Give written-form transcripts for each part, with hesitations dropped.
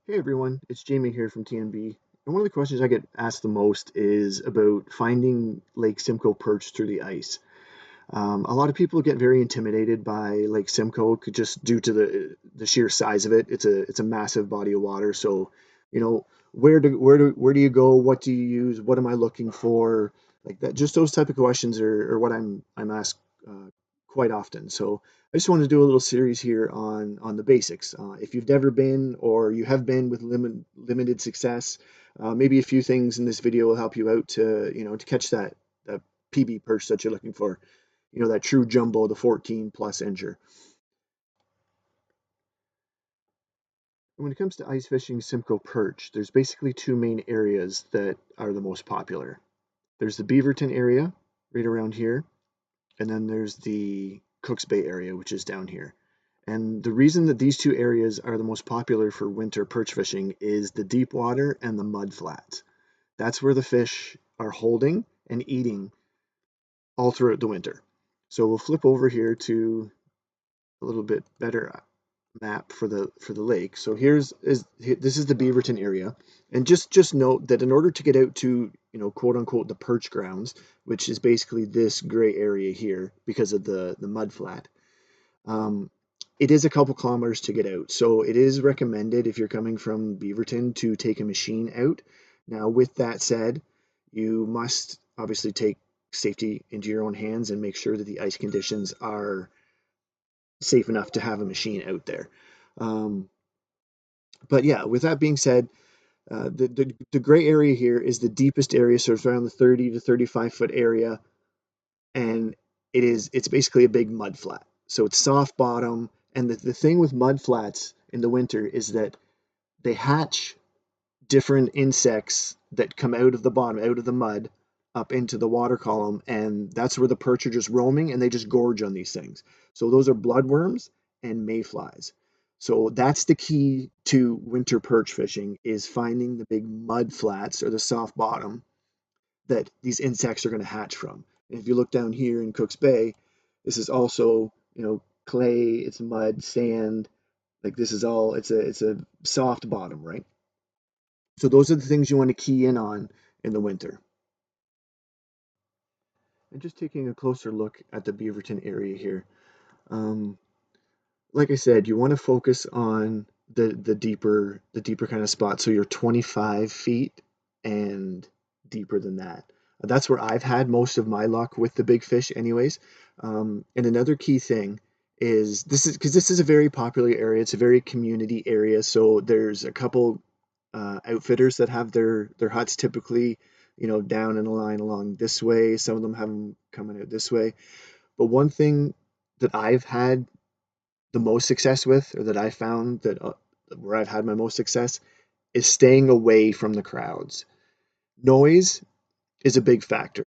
Hey everyone, it's Jamie here from TNB. And one of the questions I get asked the most is about finding Lake Simcoe perch through the ice. A lot of people get very intimidated by Lake Simcoe just due to the sheer size of it. It's a massive body of water. So, where do you go? What do you use? What am I looking for? Like that. Just those type of questions are what I'm asked quite often. So I just want to do a little series here on the basics. If you've never been or you have been with limited success, maybe a few things in this video will help you out to catch that PB perch that you're looking for, that true jumbo, the 14 plus incher. When it comes to ice fishing Simcoe perch, there's basically two main areas that are the most popular. There's the Beaverton area right around here, and then there's the Cooks Bay area, which is down here. And the reason that these two areas are the most popular for winter perch fishing is the deep water and the mud flats. That's where the fish are holding and eating all throughout the winter. So we'll flip over here to a little bit better map for the lake. So this is the Beaverton area, and just note that in order to get out to quote unquote the perch grounds, which is basically this gray area here because of the mud flat, um, it is a couple kilometers to get out. So it is recommended if you're coming from Beaverton to take a machine out. Now, with that said, you must obviously take safety into your own hands and make sure that the ice conditions are safe enough to have a machine out there. Um, but yeah, with that being said, the gray area here is the deepest area, so it's around the 30 to 35 foot area, and it's basically a big mud flat. So it's soft bottom, and the thing with mud flats in the winter is that they hatch different insects that come out of the bottom, out of the mud, up into the water column, and that's where the perch are just roaming, and they just gorge on these things. So those are bloodworms and mayflies. So that's the key to winter perch fishing is finding the big mud flats or the soft bottom that these insects are going to hatch from. And if you look down here in Cook's Bay, this is also, clay, it's mud, sand, like this is all it's a soft bottom, right? So those are the things you want to key in on in the winter. And just taking a closer look at the Beaverton area here. Um, like I said, you want to focus on the deeper kind of spot. So you're 25 feet and deeper than that. That's where I've had most of my luck with the big fish, anyways. And another key thing is this is a very popular area. It's a very community area. So there's a couple outfitters that have their huts typically, down in a line along this way. Some of them have them coming out this way. But one thing that I've had the most success with, or that I found that where I've had my most success, is staying away from the crowds. Noise is a big factor.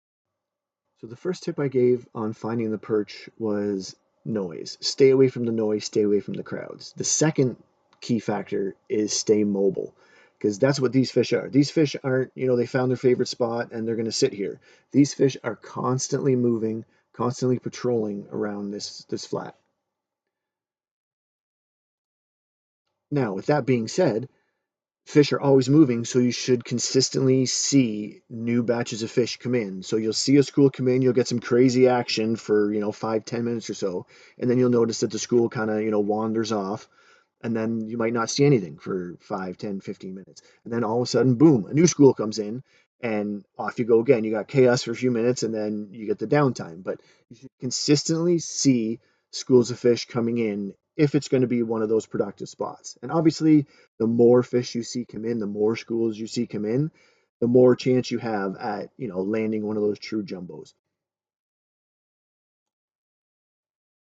So the first tip I gave on finding the perch was noise. Stay away from the noise, stay away from the crowds. The second key factor is stay mobile because that's what these fish are. These fish aren't, they found their favorite spot and they're going to sit here. These fish are constantly moving, constantly patrolling around this flat. Now, with that being said, fish are always moving, so you should consistently see new batches of fish come in. So you'll see a school come in, you'll get some crazy action for, 5, 10 minutes or so, and then you'll notice that the school kind of, wanders off, and then you might not see anything for 5, 10, 15 minutes. And then all of a sudden, boom, a new school comes in, and off you go again. You got chaos for a few minutes, and then you get the downtime. But you should consistently see schools of fish coming in if it's going to be one of those productive spots. And obviously, the more fish you see come in, the more schools you see come in, the more chance you have at, landing one of those true jumbos.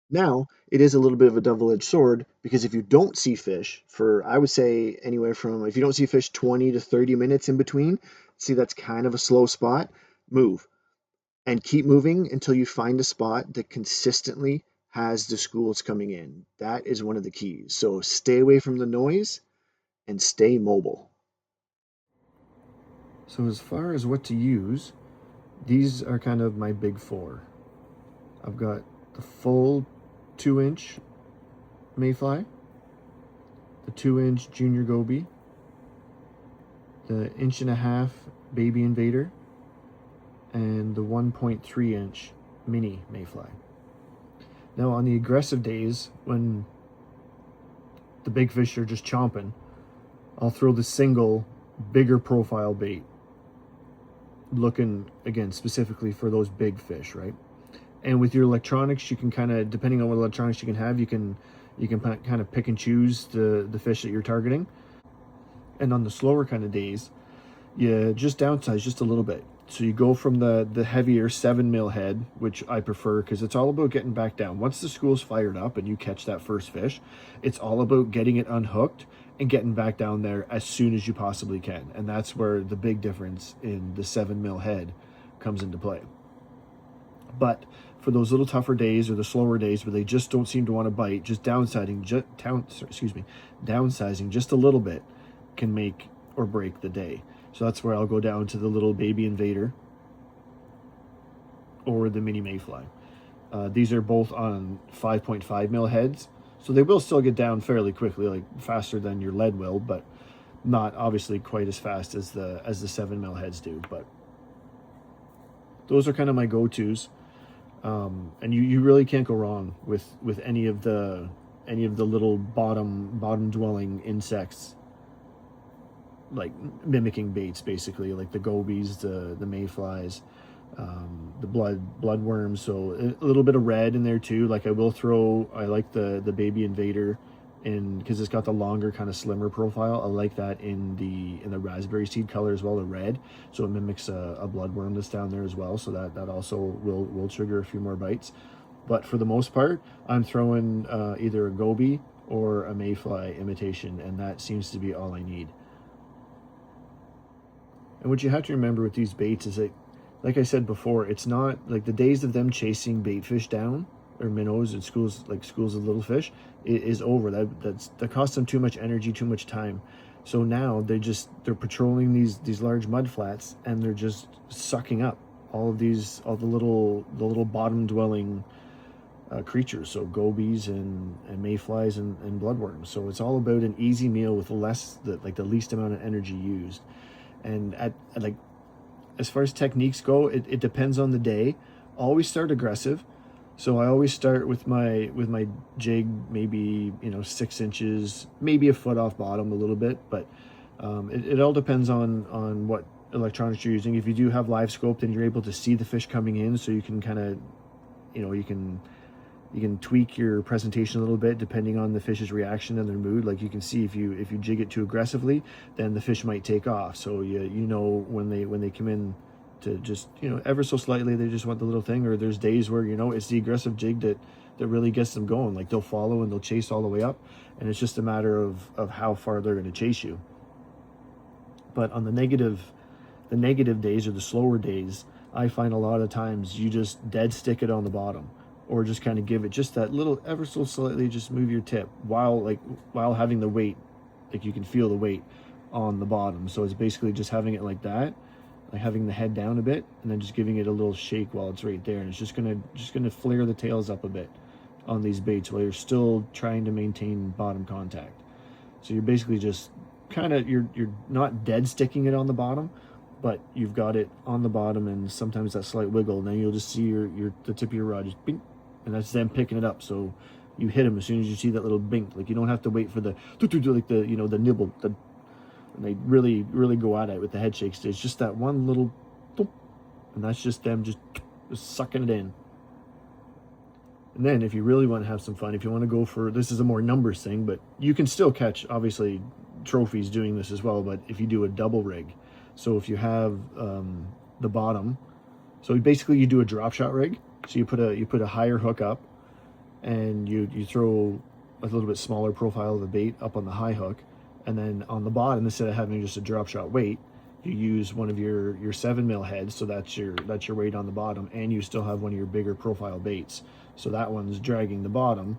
Now, it is a little bit of a double-edged sword because if you don't see fish for, I would say, anywhere from, if you don't see fish 20 to 30 minutes in between, see that's kind of a slow spot, move and keep moving until you find a spot that consistently has the schools coming in. That is one of the keys. So stay away from the noise and stay mobile. So as far as what to use, these are kind of my big four. I've got the full 2-inch mayfly, the 2-inch junior goby, the 1.5" baby invader, and the 1.3" mini mayfly. Now on the aggressive days, when the big fish are just chomping, I'll throw the single bigger profile bait, looking again specifically for those big fish, right? And with your electronics, you can kind of, depending on what electronics you can have, you can kind of pick and choose the fish that you're targeting. And on the slower kind of days, you just downsize just a little bit. So you go from the heavier 7 mil head, which I prefer because it's all about getting back down. Once the school's fired up and you catch that first fish, it's all about getting it unhooked and getting back down there as soon as you possibly can. And that's where the big difference in the 7 mil head comes into play. But for those little tougher days or the slower days where they just don't seem to want to bite, just downsizing just a little bit can make or break the day. So that's where I'll go down to the little baby invader or the mini mayfly. These are both on 5.5 mil heads, so they will still get down fairly quickly, like faster than your lead will, but not obviously quite as fast as the 7 mil heads do. But those are kind of my go-tos, and you really can't go wrong with any of the little bottom dwelling insects, like mimicking baits, basically, like the gobies, the mayflies, the bloodworms. So a little bit of red in there too. Like I like the baby invader in, because it's got the longer kind of slimmer profile. I like that in the raspberry seed color as well, the red, so it mimics a bloodworm that's down there as well, so that also will trigger a few more bites. But for the most part, I'm throwing either a goby or a mayfly imitation, and that seems to be all I need. And what you have to remember with these baits is that, like I said before, it's not like the days of them chasing bait fish down, or minnows and schools of little fish, is over. That costs them too much energy, too much time. So now they're patrolling these large mud flats, and they're just sucking up all the little bottom dwelling creatures, so gobies and mayflies and bloodworms. So it's all about an easy meal with the least amount of energy used. And as far as techniques go, it depends on the day. Always start aggressive. So I always start with my jig, maybe 6 inches, maybe a foot off bottom a little bit, but it all depends on what electronics you're using. If you do have live scope, then you're able to see the fish coming in, so you can kind of you can tweak your presentation a little bit depending on the fish's reaction and their mood. Like you can see if you jig it too aggressively, then the fish might take off. So you know when they come in to just ever so slightly, they just want the little thing. Or there's days where it's the aggressive jig that really gets them going. Like they'll follow and they'll chase all the way up, and it's just a matter of how far they're going to chase you. But on the negative days or the slower days, I find a lot of times you just dead stick it on the bottom, or just kind of give it just that little, ever so slightly, just move your tip while having the weight, like you can feel the weight on the bottom. So it's basically just having it like that, like having the head down a bit, and then just giving it a little shake while it's right there, and it's just gonna flare the tails up a bit on these baits while you're still trying to maintain bottom contact. So you're basically just kind of you're not dead sticking it on the bottom, but you've got it on the bottom, and sometimes that slight wiggle, and then you'll just see the tip of your rod just bink, and that's them picking it up. So you hit them as soon as you see that little bink. Like you don't have to wait for the nibble, and they really go at it with the head shakes. It's just that one little boop, and that's just them just sucking it in. And then if you really want to have some fun, if you want to go for, this is a more numbers thing, but you can still catch obviously trophies doing this as well. But if you do a double rig, so if you have the bottom, so basically you do a drop shot rig. So you put a higher hook up, and you throw a little bit smaller profile of the bait up on the high hook, and then on the bottom, instead of having just a drop shot weight, you use one of your 7 mil heads. So that's your weight on the bottom, and you still have one of your bigger profile baits. So that one's dragging the bottom,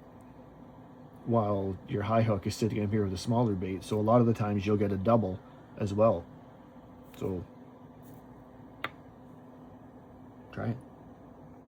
while your high hook is sitting up here with a smaller bait. So a lot of the times you'll get a double as well. So try it.